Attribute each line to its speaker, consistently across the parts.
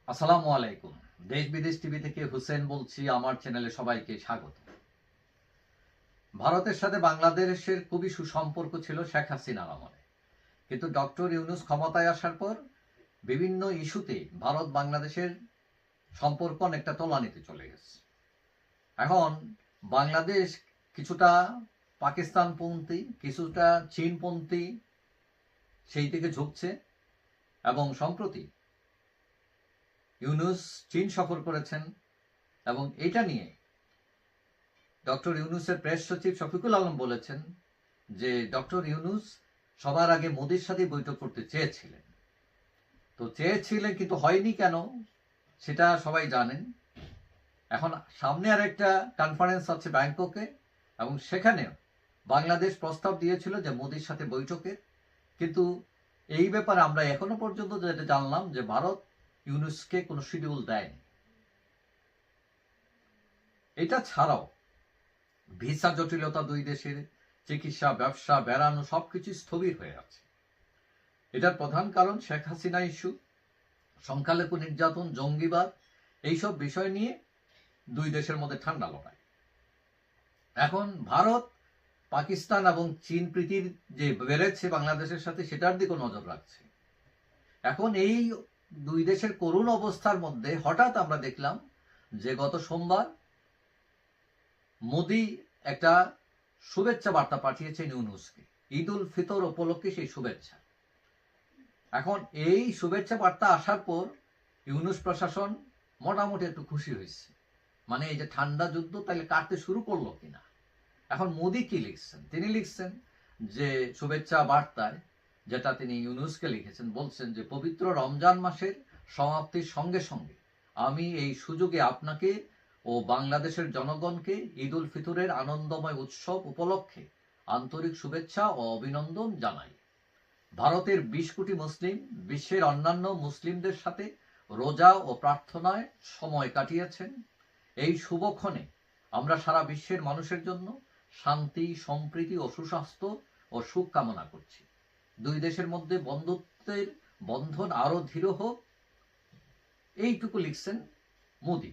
Speaker 1: আসসালামু আলাইকুম। দেশ বিদেশ টিভি থেকে হুসেন বলছি। আমার চ্যানেলে সবাইকে স্বাগত। ভারতের সাথে বাংলাদেশের খুবই সুসম্পর্ক ছিল শেখ হাসিনার আমলে, কিন্তু ডক্টর ইউনূস ক্ষমতায় আসার পর বিভিন্ন ইস্যুতে ভারত বাংলাদেশের সম্পর্ক অনেকটা তলানিতে চলে গেছে। এখন বাংলাদেশ কিছুটা পাকিস্তানপন্থী, কিছুটা চীনপন্থী সেই দিকে ঝুঁকছে। এবং সম্প্রতি ইউনূস চীন সফর করেছেন এবং এটা নিয়ে ডক্টর ইউনূসের প্রেস সচিব শফিকুল আলম বলেছেন যে ডক্টর ইউনূস সবার আগে মোদির সাথে বৈঠক করতে চেয়েছিলেন। তো চেয়েছিলেন, কিন্তু হয়নি কেন সেটা সবাই জানেন। এখন সামনে আর একটা কনফারেন্স আছে ব্যাংককে, এবং সেখানেও বাংলাদেশ প্রস্তাব দিয়েছিল যে মোদির সাথে বৈঠকের, কিন্তু এই ব্যাপারে আমরা এখনো পর্যন্ত যেটা জানলাম যে ভারত ইউনূসকে কোনো শিডিউল দেয়নি। এটা ছাড়াও ভিসা জটিলতা, দুই দেশের চিকিৎসা, ব্যবসা, বেড়ানো সবকিছু স্থবির হয়ে আছে। এটার প্রধান কারণ শেখ হাসিনা ইস্যু, সংখ্যালঘু নির্যাতন, জঙ্গিবাদ, এইসব বিষয় নিয়ে দুই দেশের মধ্যে ঠান্ডা লড়াই। এখন ভারত পাকিস্তান এবং চীন প্রীতির যে বেড়েছে বাংলাদেশের সাথে, সেটার দিকে নজর রাখছে। এখন এই দুই দেশের করুণ অবস্থার মধ্যে হঠাৎ আমরা দেখলাম যে গত সোমবার মোদি একটা শুভেচ্ছা বার্তা পাঠিয়েছেন ইউনূসকে, ঈদ উল ফিতর উপলক্ষে সেই শুভেচ্ছা। এখন এই শুভেচ্ছা বার্তা আসার পর ইউনূস প্রশাসন মোটামুটি একটু খুশি হয়েছে, মানে এই যে ঠান্ডা যুদ্ধ তাহলে কাটতে শুরু করলো কিনা। এখন মোদি কি লিখছেন, তিনি লিখছেন যে শুভেচ্ছা বার্তায়, যেটা তিনি ইউনূসকে লিখেছেন, বলছেন যে পবিত্র রমজান মাসের সমাপ্তির সঙ্গে সঙ্গে আমি এই সুযোগে আপনাকে ও বাংলাদেশের জনগণকে ঈদ উল ফিতরের আনন্দময় উৎসব উপলক্ষে আন্তরিক শুভেচ্ছা ও অভিনন্দন জানাই। ভারতের ২০ কোটি মুসলিম বিশ্বের অন্যান্য মুসলিমদের সাথে রোজা ও প্রার্থনায় সময় কাটিয়েছেন। এই শুভক্ষণে আমরা সারা বিশ্বের মানুষের জন্য শান্তি, সম্প্রীতি ও সুস্বাস্থ্য ও সুখ কামনা করছি। দুই দেশের মধ্যে বন্ধুত্বের বন্ধন আরো দৃঢ় হোক, এইটুকু লিখছেন মোদি।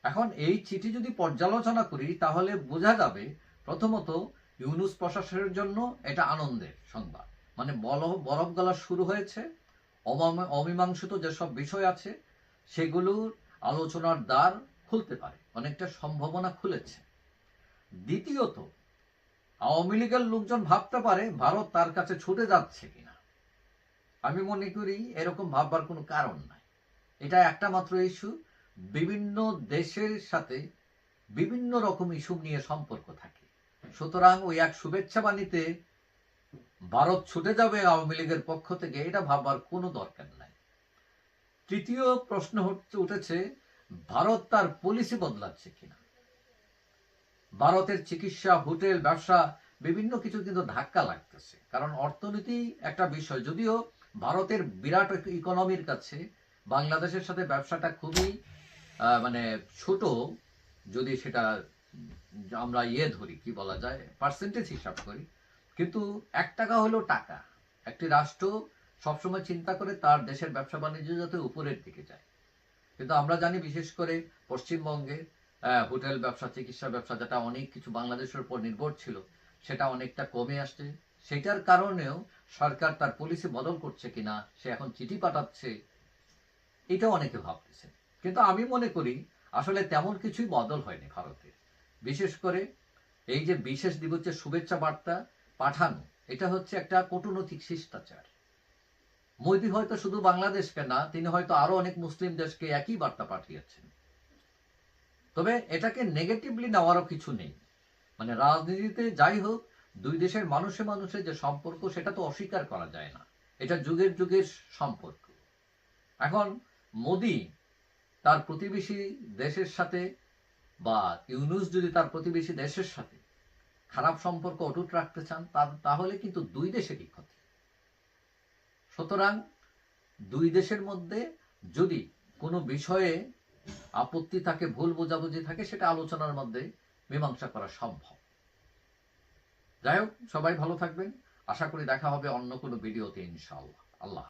Speaker 1: এখন এই চিঠি যদি পর্যালোচনা করি তাহলে বোঝা যাবে, প্রথমত ইউনূস প্রশাসনের জন্য এটা আনন্দের সংবাদ, মানে বরফ গলা শুরু হয়েছে। অমীমাংসিত যেসব বিষয় আছে সেগুলোর আলোচনার দ্বার খুলতে পারে, অনেকটা সম্ভাবনা খুলেছে। দ্বিতীয়ত, আওয়ামী লীগের লোকজন ভাবতে পারে ভারত তার কাছে ছুটে যাচ্ছে কিনা। আমি মনে করি এরকম ভাববার কোনো কারণ নাই। এটা একটা মাত্র ইস্যু, বিভিন্ন দেশের সাথে বিভিন্ন রকম ইস্যু নিয়ে সম্পর্ক থাকে। সুতরাং ওই এক শুভেচ্ছা বাণীতে ভারত ছুটে যাবে আওয়ামী লীগের পক্ষ থেকে, এটা ভাববার কোনো দরকার নাই। তৃতীয় প্রশ্ন উঠেছে, ভারত তার পলিসি বদলাচ্ছে কিনা। ভারতের চিকিৎসা, হোটেল, ব্যবসা বিভিন্ন কিছু কিন্তু ধাক্কা লাগতেছে, কারণ অর্থনীতি একটা বিষয়। যদিও ভারতের বিরাট ইকোনমির কাছে বাংলাদেশের সাথে ব্যবসাটা খুবই মানে ছোট, যদি সেটা আমরা ধরি, কি বলা যায়, পার্সেন্টেজ হিসাব করি, কিন্তু ১ টাকা হলেও টাকা। একটি রাষ্ট্র সবসময় চিন্তা করে তার দেশের ব্যবসা বাণিজ্য যাতে উপরের দিকে যায়। কিন্তু আমরা জানি বিশেষ করে পশ্চিমবঙ্গে হোটেল ব্যবসা, চিকিৎসা ব্যবসা, যেটা অনেক কিছু বাংলাদেশের উপর নির্ভর ছিল, সেটা অনেকটা কমে আসছে। সেটার কারণেও সরকার তার পলিসি বদল করছে কিনা, সে এখন চিঠি পাঠাচ্ছে, এটা অনেকে ভাবতেছে। কিন্তু আমি মনে করি আসলে তেমন কিছুই বদল হয়নি ভারতের। বিশেষ করে এই যে বিশেষ দিবসের শুভেচ্ছা বার্তা পাঠানো, এটা হচ্ছে একটা কূটনৈতিক শিষ্টাচার। মোদি হয়তো শুধু বাংলাদেশকে না, তিনি হয়তো আরো অনেক মুসলিম দেশকে একই বার্তা পাঠিয়েছেন। তবে এটাকে নেগেটিভলি নেওয়ারও কিছু নেই। মানে রাজনীতিতে যাই হোক, দুই দেশের মানুষে মানুষের যে সম্পর্ক, সেটা তো অস্বীকার করা যায় না। এটা যুগের যুগের সম্পর্ক। এখন মোদি তার প্রতিবেশী দেশের সাথে, বা ইউনূস যদি তার প্রতিবেশী দেশের সাথে খারাপ সম্পর্ক অটুট রাখতে চান, তাহলে কিন্তু দুই দেশেরই ক্ষতি। সুতরাং দুই দেশের মধ্যে যদি কোনো বিষয়ে আপত্তি থাকে, ভুল বোঝাবুঝি থাকে, সেটা আলোচনার মধ্যে মীমাংসা করা সম্ভব। যাই হোক, সবাই ভালো থাকবেন। আশা করি দেখা হবে অন্য কোনো ভিডিওতে, ইনশাআল্লাহ। আল্লাহ।